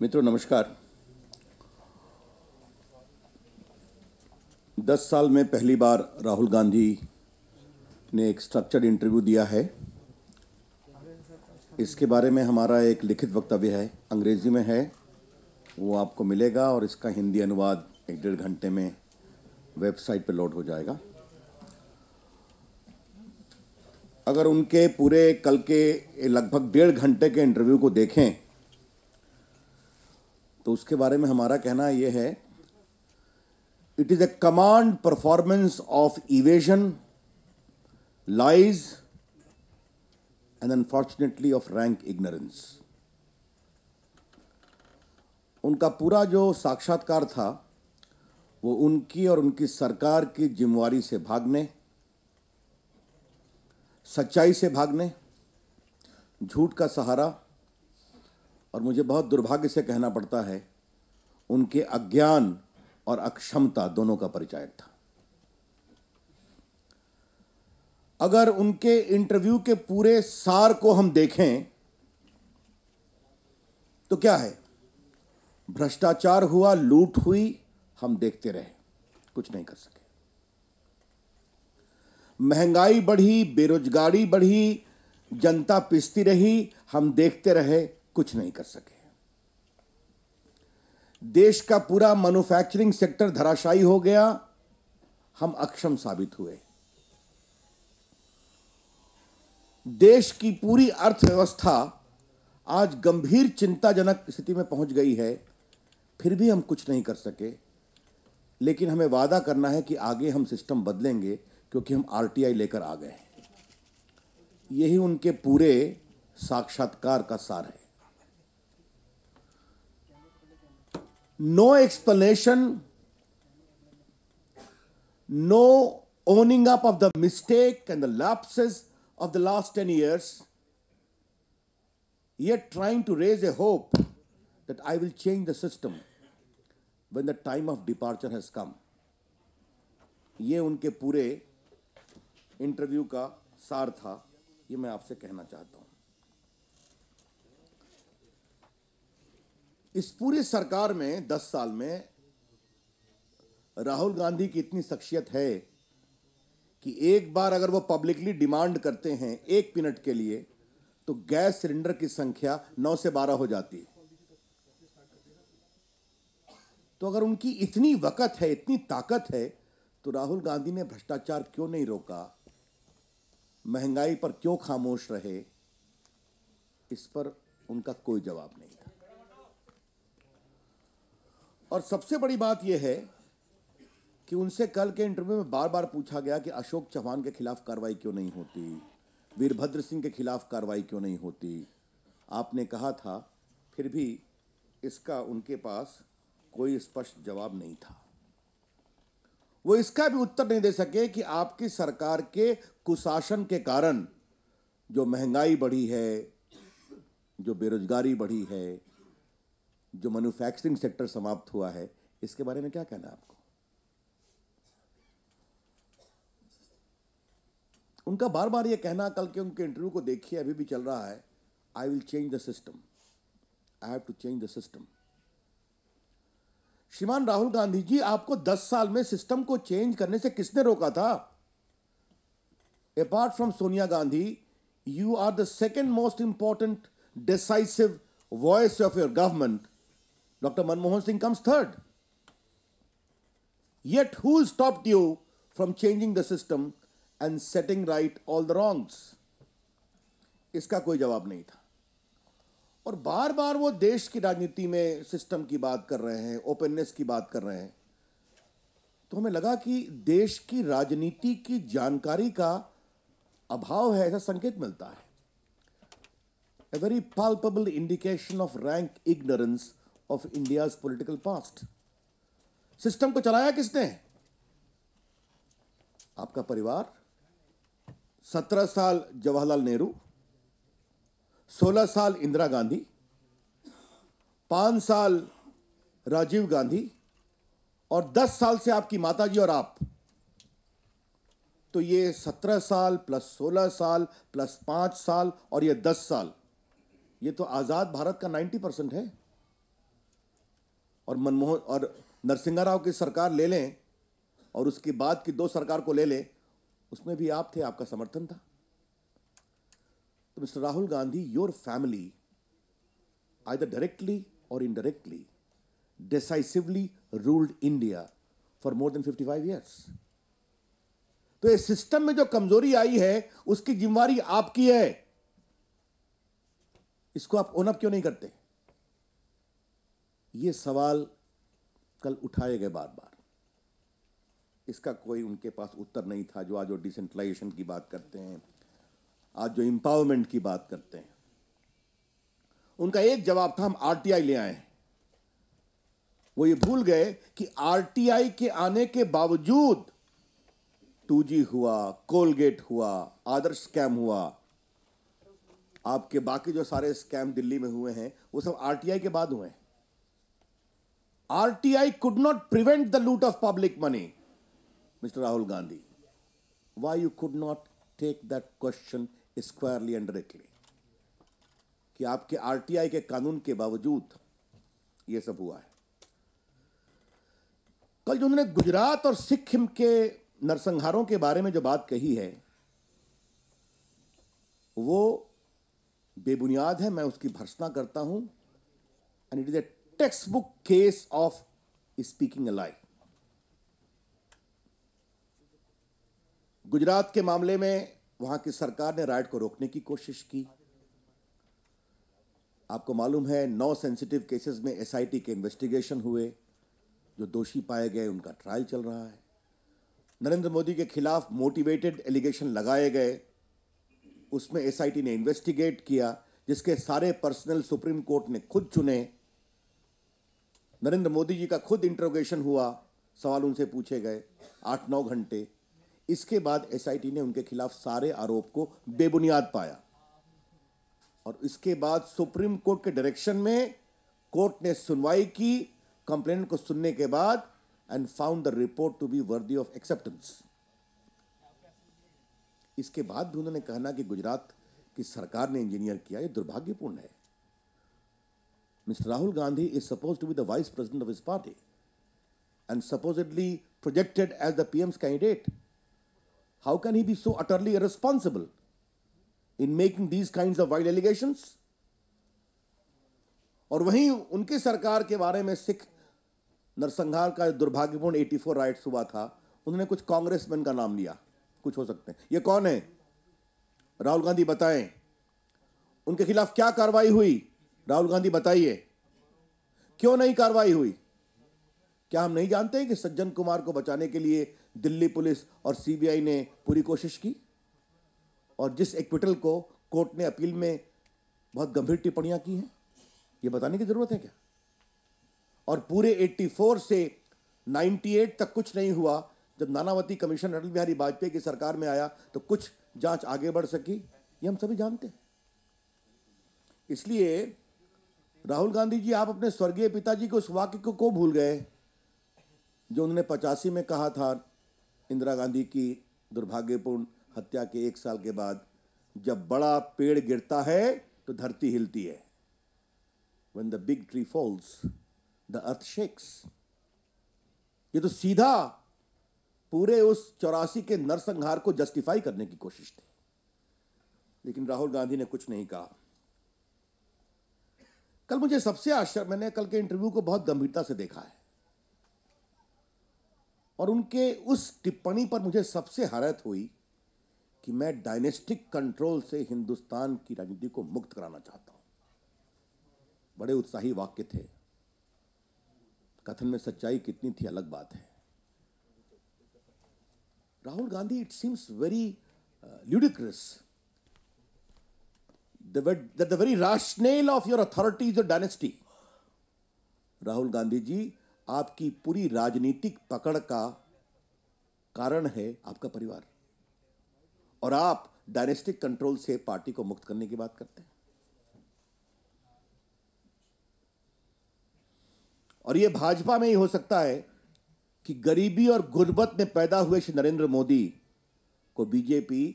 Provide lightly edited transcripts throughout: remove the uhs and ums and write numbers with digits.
मित्रों नमस्कार। 10 साल में पहली बार राहुल गांधी ने एक स्ट्रक्चर्ड इंटरव्यू दिया है। इसके बारे में हमारा एक लिखित वक्तव्य है, अंग्रेजी में है, वो आपको मिलेगा और इसका हिंदी अनुवाद 1-1.5 घंटे में वेबसाइट पर लोड हो जाएगा। अगर उनके पूरे कल के लगभग 1.5 घंटे के इंटरव्यू को देखें तो उसके बारे में हमारा कहना यह है, it is A command performance of evasion, lies and unfortunately of rank ignorance. उनका पूरा जो साक्षात्कार था वो उनकी और उनकी सरकार की जिम्मेवारी से भागने, सच्चाई से भागने, झूठ का सहारा और मुझे बहुत दुर्भाग्य से कहना पड़ता है उनके अज्ञान और अक्षमता दोनों का परिचायक था। अगर उनके इंटरव्यू के पूरे सार को हम देखें तो क्या है, भ्रष्टाचार हुआ, लूट हुई, हम देखते रहे, कुछ नहीं कर सके। महंगाई बढ़ी, बेरोजगारी बढ़ी, जनता पिसती रही, हम देखते रहे, कुछ नहीं कर सके। देश का पूरा मैन्युफैक्चरिंग सेक्टर धराशायी हो गया, हम अक्षम साबित हुए। देश की पूरी अर्थव्यवस्था आज गंभीर चिंताजनक स्थिति में पहुंच गई है, फिर भी हम कुछ नहीं कर सके। लेकिन हमें वादा करना है कि आगे हम सिस्टम बदलेंगे, क्योंकि हम आरटीआई लेकर आ गए हैं। यही उनके पूरे साक्षात्कार का सार है। No explanation, no owning up of the mistake and the lapses of the last 10 years, yet trying to raise a hope that I will change the system when the time of departure has come. ये उनके पूरे interview का सार था, ये मैं आपसे कहना चाहता हूं। इस पूरी सरकार में 10 साल में राहुल गांधी की इतनी शख्सियत है कि एक बार अगर वो पब्लिकली डिमांड करते हैं 1 मिनट के लिए तो गैस सिलेंडर की संख्या 9 से 12 हो जाती है। तो अगर उनकी इतनी वक़्त है, इतनी ताकत है, तो राहुल गांधी ने भ्रष्टाचार क्यों नहीं रोका, महंगाई पर क्यों खामोश रहे? इस पर उनका कोई जवाब नहीं था। और सबसे बड़ी बात यह है कि उनसे कल के इंटरव्यू में बार बार पूछा गया कि अशोक चव्हाण के खिलाफ कार्रवाई क्यों नहीं होती, वीरभद्र सिंह के खिलाफ कार्रवाई क्यों नहीं होती। आपने कहा था, फिर भी इसका उनके पास कोई स्पष्ट जवाब नहीं था। वो इसका भी उत्तर नहीं दे सके कि आपकी सरकार के कुशासन के कारण जो महंगाई बढ़ी है, जो बेरोजगारी बढ़ी है, जो मैन्युफैक्चरिंग सेक्टर समाप्त हुआ है, इसके बारे में क्या कहना है आपको? उनका बार बार ये कहना, कल के उनके इंटरव्यू को देखिए, अभी भी चल रहा है, I will change the system, I have to change the system. श्रीमान राहुल गांधी जी, आपको 10 साल में सिस्टम को चेंज करने से किसने रोका था? Apart from Sonia Gandhi, you are the second most important decisive voice of your government. Dr. Manmohan Singh comes third. Yet who stopped you from changing the system and setting right all the wrongs? इसका कोई जवाब नहीं था। और बार बार वो देश की राजनीति में सिस्टम की बात कर रहे हैं, ओपननेस की बात कर रहे हैं, तो हमें लगा कि देश की राजनीति की जानकारी का अभाव है, ऐसा संकेत मिलता है। A very palpable indication of rank ignorance of India's political past. System को चलाया किसने? आपका परिवार। 17 साल जवाहरलाल नेहरू, 16 साल इंदिरा गांधी, 5 साल राजीव गांधी और 10 साल से आपकी माताजी और आप। तो ये 17 साल प्लस 16 साल प्लस 5 साल और ये 10 साल, ये तो आजाद भारत का 90% है। और मनमोहन और नरसिंहा राव की सरकार ले लें और उसके बाद की 2 सरकार को ले लें, उसमें भी आप थे, आपका समर्थन था। तो mister Rahul Gandhi, your family either directly or indirectly decisively ruled India for more than 55 years. तो इस सिस्टम में जो कमजोरी आई है उसकी जिम्मेवारी आपकी है। इसको आप ओन अप क्यों नहीं करते? ये सवाल कल उठाए गए बार बार। इसका कोई उनके पास उत्तर नहीं था। जो आज जो डिसेंट्रलाइजेशन की बात करते हैं, आज जो एम्पावरमेंट की बात करते हैं, उनका एक जवाब था, हम आरटीआई ले आए हैं। वो ये भूल गए कि आरटीआई के आने के बावजूद 2G हुआ, कोलगेट हुआ, आदर्श स्कैम हुआ, आपके बाकी जो सारे स्कैम दिल्ली में हुए हैं वो सब आरटीआई के बाद हुए हैं। RTI could not prevent the loot of public money. Mister Rahul Gandhi, why you could not take that question squarely and directly कि आपके आरटीआई के कानून के बावजूद यह सब हुआ है। कल जो उन्होंने गुजरात और सिक्किम के नरसंहारों के बारे में जो बात कही है वो बेबुनियाद है। मैं उसकी भर्त्सना करता हूं। And it is a textbook case of speaking a lie. Gujarat के मामले में वहां की सरकार ने राइट को रोकने की कोशिश की। आपको मालूम है 9 सेंसिटिव केसेस में एसआईटी के इन्वेस्टिगेशन हुए। जो दोषी पाए गए उनका ट्रायल चल रहा है। नरेंद्र मोदी के खिलाफ मोटिवेटेड एलिगेशन लगाए गए, उसमें एसआईटी ने इन्वेस्टिगेट किया, जिसके सारे पर्सनल सुप्रीम कोर्ट ने खुद चुने। नरेंद्र मोदी जी का खुद इंटरोगेशन हुआ, सवाल उनसे पूछे गए 8-9 घंटे। इसके बाद एसआईटी ने उनके खिलाफ सारे आरोप को बेबुनियाद पाया और इसके बाद सुप्रीम कोर्ट के डायरेक्शन में कोर्ट ने सुनवाई की कंप्लेंट को सुनने के बाद and found the report to be worthy of acceptance. इसके बाद भी उन्होंने कहना कि गुजरात की सरकार ने इंजीनियर किया, यह दुर्भाग्यपूर्ण है। Mister Rahul Gandhi is suppose to be the vice president of his party and supposedly projected as the PM's candidate. How can he be so utterly irresponsible in making these kinds of wild allegations? और वहीं उनकी सरकार के बारे में सिख नरसंहार का दुर्भाग्यपूर्ण 84 राइट्स हुआ था, उन्होंने कुछ कांग्रेसमैन का नाम लिया। कुछ हो सकते हैं, ये कौन है? राहुल गांधी बताएं, उनके खिलाफ क्या कार्रवाई हुई? राहुल गांधी बताइए, क्यों नहीं कार्रवाई हुई? क्या हम नहीं जानते हैं कि सज्जन कुमार को बचाने के लिए दिल्ली पुलिस और सीबीआई ने पूरी कोशिश की और जिस एक्विटल को कोर्ट ने अपील में बहुत गंभीर टिप्पणियां की हैं? ये बताने की जरूरत है क्या? और पूरे 84 से 98 तक कुछ नहीं हुआ। जब नानावती कमीशन अटल बिहारी वाजपेयी की सरकार में आया तो कुछ जांच आगे बढ़ सकी, ये हम सभी जानते हैं। इसलिए राहुल गांधी जी, आप अपने स्वर्गीय पिताजी के उस वाक्य को भूल गए जो उन्होंने 85 में कहा था इंदिरा गांधी की दुर्भाग्यपूर्ण हत्या के 1 साल के बाद, जब बड़ा पेड़ गिरता है तो धरती हिलती है। When the big tree falls, the earth shakes. ये तो सीधा पूरे उस 84 के नरसंहार को जस्टिफाई करने की कोशिश थी, लेकिन राहुल गांधी ने कुछ नहीं कहा। कल मुझे सबसे आश्चर्य, मैंने कल के इंटरव्यू को बहुत गंभीरता से देखा है और उनके उस टिप्पणी पर मुझे सबसे हैरत हुई कि मैं डायनेस्टिक कंट्रोल से हिंदुस्तान की राजनीति को मुक्त कराना चाहता हूं। बड़े उत्साही वाक्य थे। कथन में सच्चाई कितनी थी अलग बात है। Rahul Gandhi, it seems very ludicrous that the very rationale of your authority is your dynasty. Rahul Gandhi ji, आपकी पूरी राजनीतिक पकड़ का कारण है आपका परिवार और आप डायनेस्टिक कंट्रोल से पार्टी को मुक्त करने की बात करते हैं। और यह भाजपा में ही हो सकता है कि गरीबी और गुर्बत में पैदा हुए श्री नरेंद्र मोदी को बीजेपी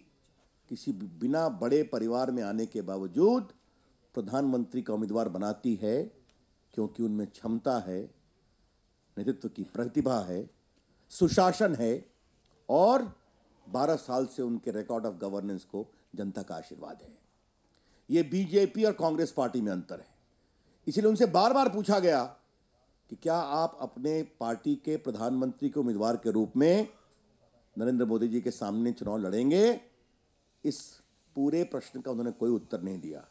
किसी बिना बड़े परिवार में आने के बावजूद प्रधानमंत्री का उम्मीदवार बनाती है, क्योंकि उनमें क्षमता है, नेतृत्व की प्रतिभा है, सुशासन है और 12 साल से उनके रिकॉर्ड ऑफ गवर्नेंस को जनता का आशीर्वाद है। ये बीजेपी और कांग्रेस पार्टी में अंतर है। इसलिए उनसे बार बार पूछा गया कि क्या आप अपने पार्टी के प्रधानमंत्री के उम्मीदवार के रूप में नरेंद्र मोदी जी के सामने चुनाव लड़ेंगे। इस पूरे प्रश्न का उन्होंने कोई उत्तर नहीं दिया।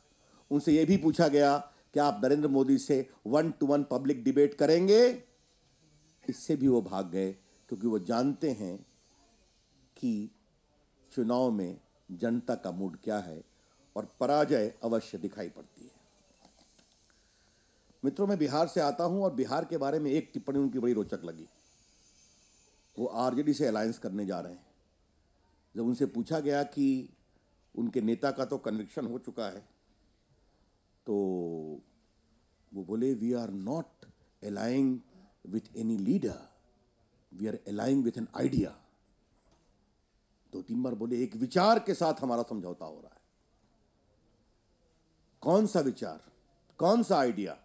उनसे यह भी पूछा गया कि आप नरेंद्र मोदी से 1-to-1 पब्लिक डिबेट करेंगे। इससे भी वो भाग गए, क्योंकि वो जानते हैं कि चुनाव में जनता का मूड क्या है और पराजय अवश्य दिखाई पड़ती है। मित्रों, मैं बिहार से आता हूं और बिहार के बारे में एक टिप्पणी उनकी बड़ी रोचक लगी। वो आरजेडी से अलायंस करने जा रहे हैं। जब उनसे पूछा गया कि उनके नेता का तो कन्विक्शन हो चुका है, तो वो बोले, we are not aligning with any leader, we are aligning with an idea. 2-3 बार बोले, एक विचार के साथ हमारा समझौता हो रहा है। कौन सा विचार, कौन सा आइडिया?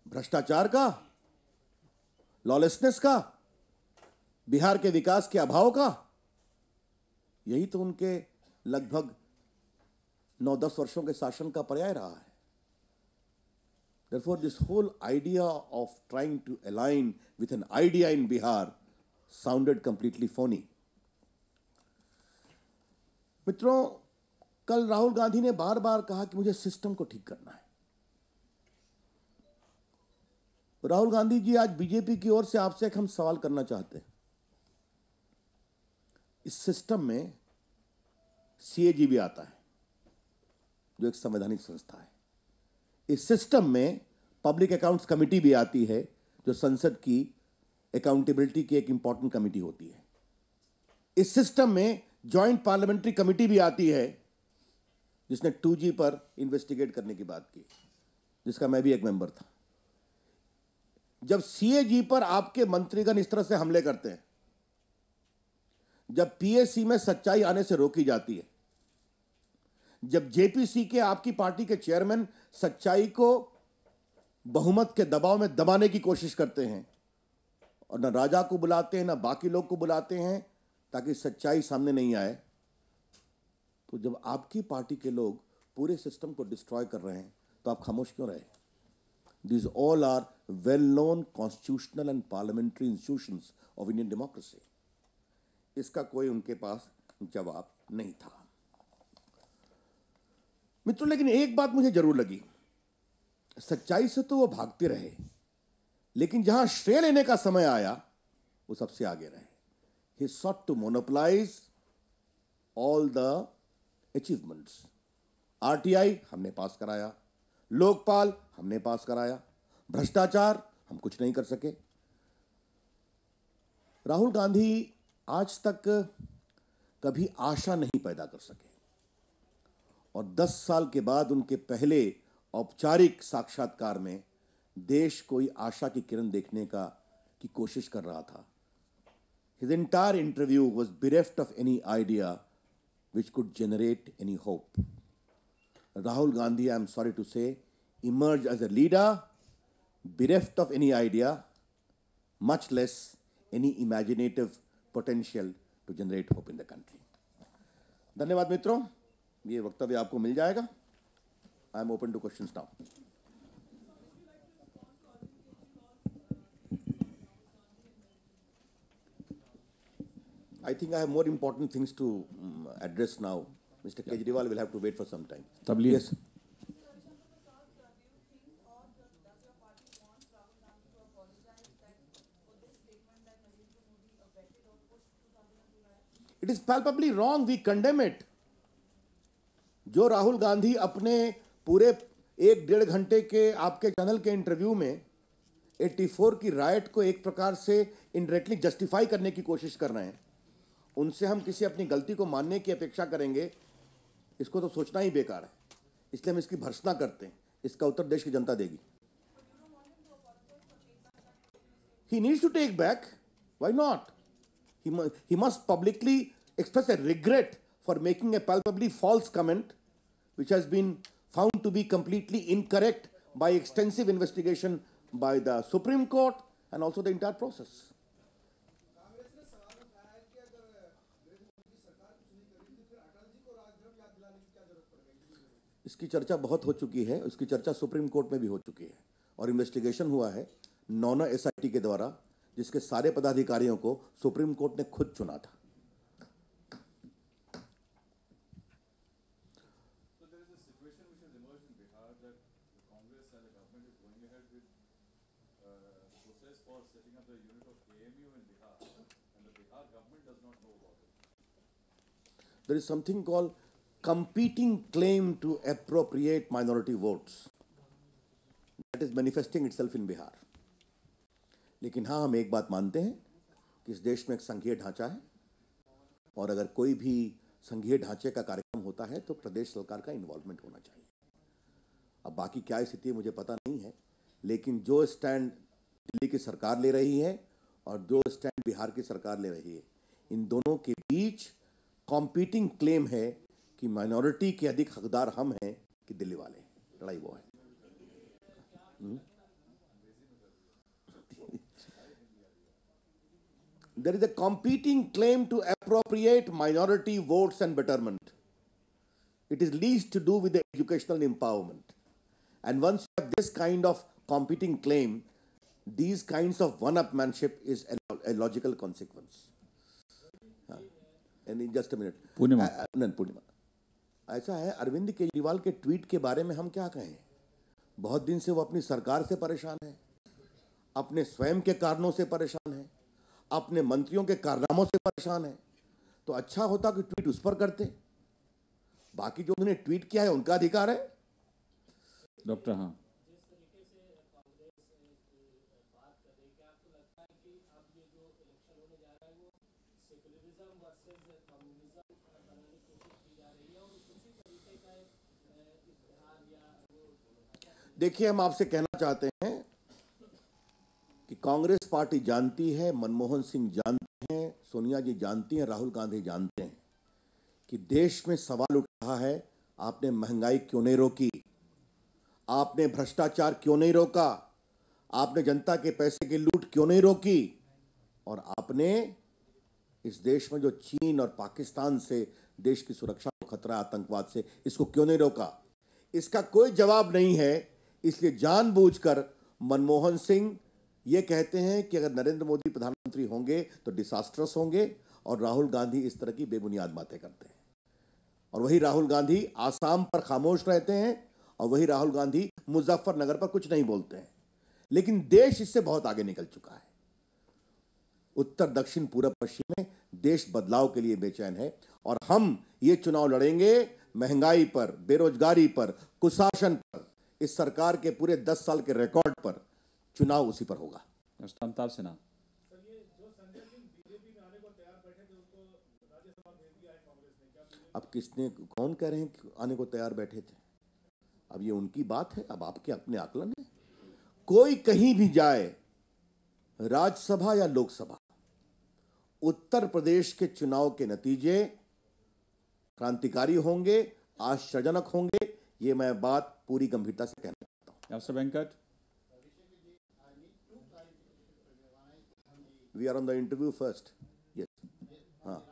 भ्रष्टाचार का, लॉलेसनेस का, बिहार के विकास के अभाव का? यही तो उनके लगभग 9-10 वर्षों के शासन का पर्याय रहा है। Therefore, this whole idea of trying to align with an idea in Bihar sounded completely phony. मित्रों, कल राहुल गांधी ने बार बार कहा कि मुझे सिस्टम को ठीक करना है। राहुल गांधी जी, आज बीजेपी की ओर से आपसे एक हम सवाल करना चाहते हैं। इस सिस्टम में सीएजी भी आता है, जो एक संवैधानिक संस्था है। इस सिस्टम में पब्लिक अकाउंट्स कमेटी भी आती है, जो संसद की अकाउंटेबिलिटी की एक इंपॉर्टेंट कमेटी होती है। इस सिस्टम में जॉइंट पार्लियामेंट्री कमेटी भी आती है, जिसने 2G पर इन्वेस्टिगेट करने की बात की, जिसका मैं भी एक मेंबर था। जब सीएजी पर आपके मंत्रीगण इस तरह से हमले करते हैं, जब पीएससी में सच्चाई आने से रोकी जाती है, जब जेपीसी के आपकी पार्टी के चेयरमैन सच्चाई को बहुमत के दबाव में दबाने की कोशिश करते हैं और न राजा को बुलाते हैं, न बाकी लोग को बुलाते हैं ताकि सच्चाई सामने नहीं आए, तो जब आपकी पार्टी के लोग पूरे सिस्टम को डिस्ट्रॉय कर रहे हैं, तो आप खामोश क्यों रहे? These all are well-known constitutional and parliamentary institutions of Indian democracy. इसका कोई उनके पास जवाब नहीं था। मित्रों, लेकिन एक बात मुझे जरूर लगी, सच्चाई से तो वो भागते रहे, लेकिन जहां श्रेय लेने का समय आया, वो सबसे आगे रहे। He sought to monopolize all the achievements. RTI हमने पास कराया, लोकपाल हमने पास कराया, भ्रष्टाचार हम कुछ नहीं कर सके। राहुल गांधी आज तक कभी आशा नहीं पैदा कर सके और 10 साल के बाद उनके पहले औपचारिक साक्षात्कार में देश कोई आशा की किरण देखने की कोशिश कर रहा था। His entire interview was bereft of any idea which could generate any hope. Rahul Gandhi, I am sorry to say, emerged as a leader bereft of any idea, much less any imaginative potential to generate hope in the country. धन्यवाद मित्रों, ये वक्तव्य आपको मिल जाएगा। I am open to questions now. I think I have more important things to address now. Mr. Kejriwal will have to wait for some time. Yes. It is palpably wrong. We condemn it. जो राहुल गांधी अपने पूरे 1-1.5 घंटे के आपके channel के interview में 84 की right को एक प्रकार से इनडायरेक्टली जस्टिफाई करने की कोशिश कर रहे हैं, उनसे हम किसी अपनी गलती को मानने की अपेक्षा करेंगे, इसको तो सोचना ही बेकार है। इसलिए हम इसकी भर्त्सना करते हैं। इसका उत्तर देश की जनता देगी। He needs to take back. Why not? He must publicly express a regret for making a palpably false comment, which has been found to be completely incorrect by extensive investigation by the Supreme Court, and also the entire process. Congress ने सवाल उठाया है कि अगर नरेंद्र मोदी की सरकार कुछ नहीं करेगी तो फिर अटल जी को राजधर्म याद दिलाने की क्या जरूरत पड़ गई? इसकी चर्चा बहुत हो चुकी है, उसकी चर्चा सुप्रीम कोर्ट में भी हो चुकी है और इन्वेस्टिगेशन हुआ है नौना एसआईटी के द्वारा, जिसके सारे पदाधिकारियों को सुप्रीम कोर्ट ने खुद चुना था। So there is a situation which has emerged in Bihar that the Congress and the government is going ahead with the process for setting up the unit of AMU in Bihar, and the Bihar government does not know about it. There is something called competing claim to appropriate minority votes that is manifesting itself in Bihar. लेकिन हाँ, हम एक बात मानते हैं कि इस देश में एक संघीय ढांचा है और अगर कोई भी संघीय ढांचे का कार्यक्रम होता है तो प्रदेश सरकार का इन्वॉल्वमेंट होना चाहिए। अब बाकी क्या स्थिति है मुझे पता नहीं है, लेकिन जो स्टैंड दिल्ली की सरकार ले रही है और जो स्टैंड बिहार की सरकार ले रही है, इन दोनों के बीच कॉम्पीटिंग क्लेम है कि माइनॉरिटी के अधिक हकदार हम हैं कि दिल्ली वाले। लड़ाई वो है। There is a competing claim to appropriate minority votes and betterment. It is least to do with the educational empowerment. And once you have this kind of competing claim, these kinds of one-upmanship is a logical consequence. And in just a minute. पूर्णिमा, ऐसा है, अरविंद केजरीवाल के tweet के बारे में हम क्या कहें? बहुत दिन से वो अपनी सरकार से परेशान है, अपने स्वयं के कारणों से परेशान है, अपने मंत्रियों के कारनामों से परेशान है। तो अच्छा होता कि ट्वीट उस पर करते। बाकी जो उन्होंने ट्वीट किया है उनका अधिकार है। डॉक्टर, हाँ, देखिए, हम आपसे कहना चाहते हैं कि कांग्रेस पार्टी जानती है, मनमोहन सिंह जानते हैं, सोनिया जी जानती हैं, राहुल गांधी जानते हैं कि देश में सवाल उठ रहा है, आपने महंगाई क्यों नहीं रोकी, आपने भ्रष्टाचार क्यों नहीं रोका, आपने जनता के पैसे की लूट क्यों नहीं रोकी, और आपने इस देश में जो चीन और पाकिस्तान से देश की सुरक्षा को खतरा आतंकवाद से, इसको क्यों नहीं रोका। इसका कोई जवाब नहीं है। इसलिए जानबूझकर मनमोहन सिंह ये कहते हैं कि अगर नरेंद्र मोदी प्रधानमंत्री होंगे तो डिसास्ट्रस होंगे, और राहुल गांधी इस तरह की बेबुनियाद बातें करते हैं। और वही राहुल गांधी आसाम पर खामोश रहते हैं, और वही राहुल गांधी मुजफ्फरनगर पर कुछ नहीं बोलते हैं। लेकिन देश इससे बहुत आगे निकल चुका है। उत्तर दक्षिण पूर्व पश्चिम में देश बदलाव के लिए बेचैन है, और हम ये चुनाव लड़ेंगे महंगाई पर, बेरोजगारी पर, कुशासन पर। इस सरकार के पूरे 10 साल के रिकॉर्ड पर चुनाव उसी पर होगा। अमिताभ सिन्हा। सर, ये जो संजय सिंह बीजेपी में आने को तैयार बैठे थे, उनको राज्यसभा भेज दिया है कांग्रेस ने, क्या? अब किसने, कौन कह रहे हैं कि आने को तैयार बैठे थे? अब ये उनकी बात है, अब आपके अपने आकलन है। कोई कहीं भी जाए, राज्यसभा या लोकसभा, उत्तर प्रदेश के चुनाव के नतीजे क्रांतिकारी होंगे, आश्चर्यजनक होंगे। ये मैं बात पूरी गंभीरता से कहना चाहता हूं। Doctor Venkat, we are on the interview first. Yes, हाँ।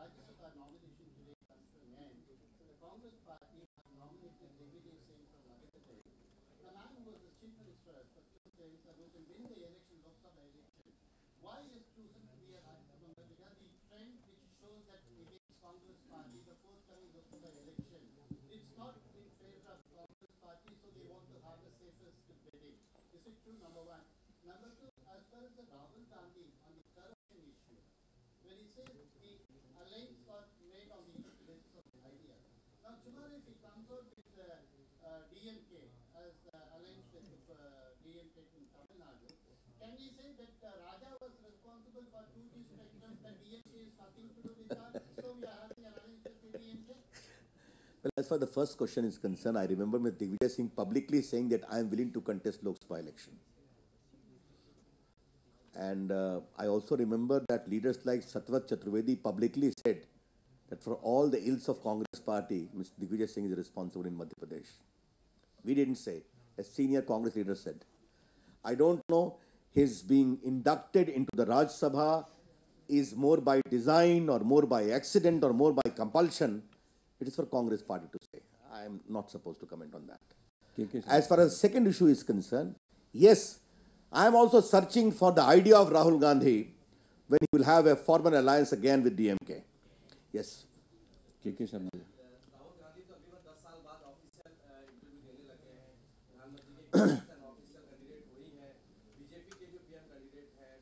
Well, as far as the first question is concerned, I remember Mr. Digvijay Singh publicly saying that I am willing to contest Lok Sabha election. And I also remember that leaders like Satwat Chaturvedi publicly said that for all the ills of Congress party, Mr. Digvijay Singh is responsible in Madhya Pradesh. We didn't say. A senior Congress leader said. I don't know his being inducted into the Raj Sabha is more by design or more by accident or more by compulsion, it is for Congress party to say. I am not supposed to comment on that. As far as the second issue is concerned, yes, I am also searching for the idea of Rahul Gandhi when he will have a formal alliance again with DMK. Yes. के शर्मा जी राहुल गांधी तो अभी 10 साल बाद official interview देने लगे हैं। प्रधानमंत्री के ऑफिशियल कैंडिडेट वही है। बीजेपी के जो पीएम कैंडिडेट हैं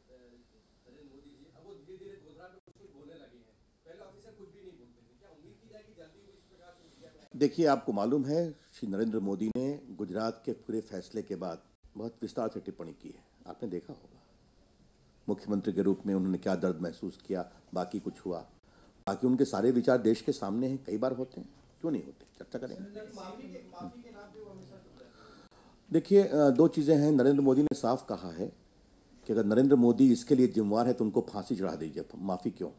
नरेंद्र मोदी जी, अब वो धीरे धीरे गोधरा पे कुछ बोलने लगे हैं। पहले ऑफिशियल कुछ भी नहीं बोलते थे। क्या उम्मीद की जाएगी जल्दी वो इस प्रकार से मीडिया में? देखिए, आपको मालूम है श्री नरेंद्र मोदी ने गुजरात के पूरे फैसले के बाद बहुत विस्तार से टिप्पणी की है। आपने देखा होगा मुख्यमंत्री के रूप में उन्होंने क्या दर्द महसूस किया, बाकी कुछ हुआ, बाकी उनके सारे विचार देश के सामने हैं, कई बार होते हैं, क्यों नहीं होते, चर्चा करेंगे। देखिए, दो चीज़ें हैं। नरेंद्र मोदी ने साफ कहा है कि अगर नरेंद्र मोदी इसके लिए जिम्मेवार है तो उनको फांसी चढ़ा दीजिए। माफ़ी क्यों?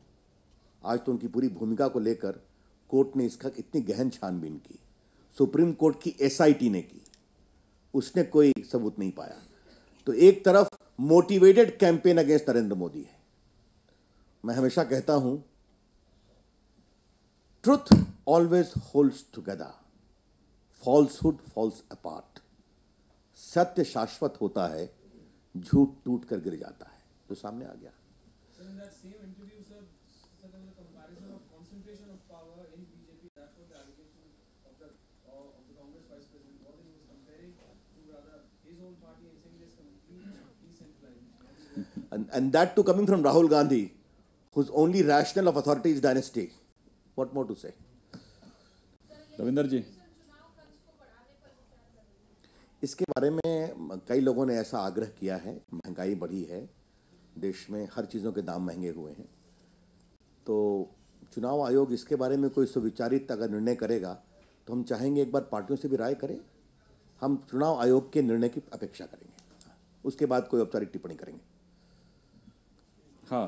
आज तो उनकी पूरी भूमिका को लेकर कोर्ट ने इसका इतनी गहन छानबीन की, सुप्रीम कोर्ट की SIT ने की, उसने कोई सबूत नहीं पाया। तो एक तरफ motivated campaign against Narendra Modi है। मैं हमेशा कहता हूं, truth always holds together, falsehood falls apart. सत्य शाश्वत होता है, झूठ टूट कर गिर जाता है। तो सामने आ गया। And that too coming from Rahul Gandhi, whose only rationale of authority is dynasty. What more to say? Ravinder जी, इसके बारे में कई लोगों ने ऐसा आग्रह किया है। महंगाई बढ़ी है, देश में हर चीज़ों के दाम महंगे हुए हैं, तो चुनाव आयोग इसके बारे में कोई सुविचारित अगर निर्णय करेगा तो हम चाहेंगे एक बार पार्टियों से भी राय करें। हम चुनाव आयोग के निर्णय की अपेक्षा करेंगे, उसके बाद कोई औपचारिक टिप्पणी करेंगे। हाँ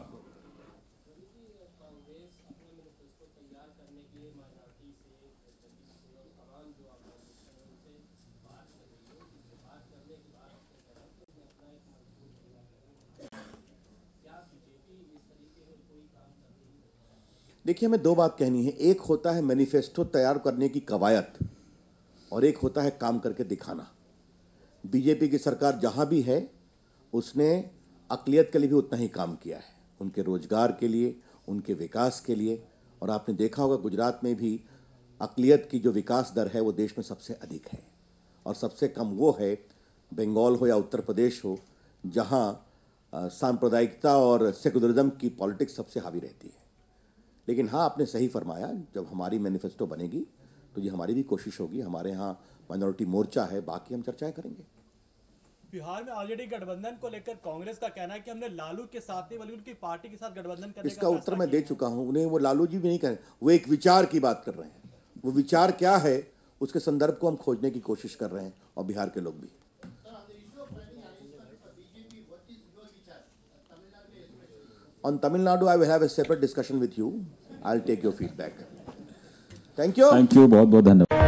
देखिए, हमें दो बात कहनी है। एक होता है मैनिफेस्टो तैयार करने की कवायद और एक होता है काम करके दिखाना। बीजेपी की सरकार जहां भी है उसने अक़लियत के लिए भी उतना ही काम किया है, उनके रोजगार के लिए, उनके विकास के लिए। और आपने देखा होगा गुजरात में भी अक़लियत की जो विकास दर है वो देश में सबसे अधिक है, और सबसे कम वो है बंगाल हो या उत्तर प्रदेश हो, जहां सांप्रदायिकता और सेकुलरिज्म की पॉलिटिक्स सबसे हावी रहती है। लेकिन हाँ, आपने सही फरमाया, जब हमारी मैनिफेस्टो बनेगी तो ये हमारी भी कोशिश होगी। हमारे यहाँ माइनॉरिटी मोर्चा है, बाकी हम चर्चाएं करेंगे। बिहार में ऑलरेडी गठबंधन को लेकर कांग्रेस का कहना है कि हमने लालू के साथ नहीं बल्कि उनकी पार्टी के साथ गठबंधन करने इसका उत्तर मैं दे चुका हूं उन्हें। वो लालू जी भी नहीं कह रहे, वो एक विचार की बात कर रहे हैं। वो विचार क्या है उसके संदर्भ को हम खोजने की कोशिश कर रहे हैं, और बिहार के लोग भी। On Tamil Nadu, I will have a separate discussion with you. I'll take your feedback. Thank you. Thank you, बहुत बहुत धन्यवाद।